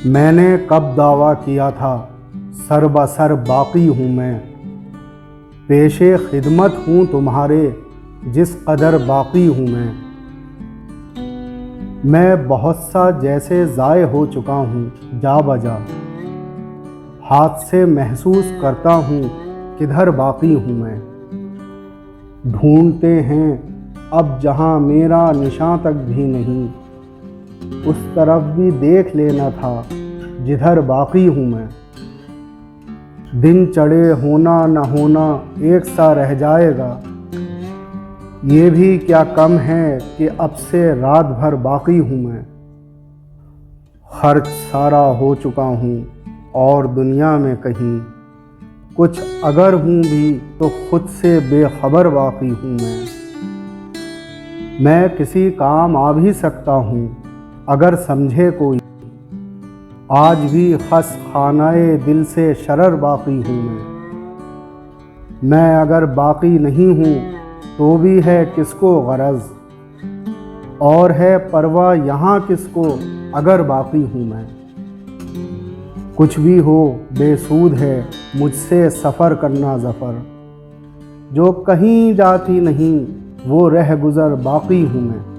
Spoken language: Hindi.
मैंने कब दावा किया था सर बसर बाकी हूँ मैं, पेशे खिदमत हूँ तुम्हारे जिस कदर बाकी हूँ मैं बहुत सा जैसे ज़ाय हो चुका हूँ जा बजा, हाथ से महसूस करता हूँ किधर बाकी हूँ मैं। ढूंढते हैं अब जहाँ मेरा निशान तक भी नहीं, उस तरफ भी देख लेना था जिधर बाकी हूँ मैं। दिन चढ़े होना न होना एक सा रह जाएगा, ये भी क्या कम है कि अब से रात भर बाकी हूँ मैं। खर्च सारा हो चुका हूँ और दुनिया में कहीं कुछ अगर हूँ भी तो खुद से बेखबर बाकी हूँ मैं किसी काम आ भी सकता हूँ अगर समझे कोई, आज भी खस खानाए दिल से शरर बाकी हूँ मैं अगर बाकी नहीं हूँ तो भी है किसको गरज, और है परवाह यहाँ किसको अगर बाकी हूँ मैं। कुछ भी हो बेसूद है मुझसे सफ़र करना ज़फ़र, जो कहीं जाती नहीं वो रह गुज़र बाकी हूँ मैं।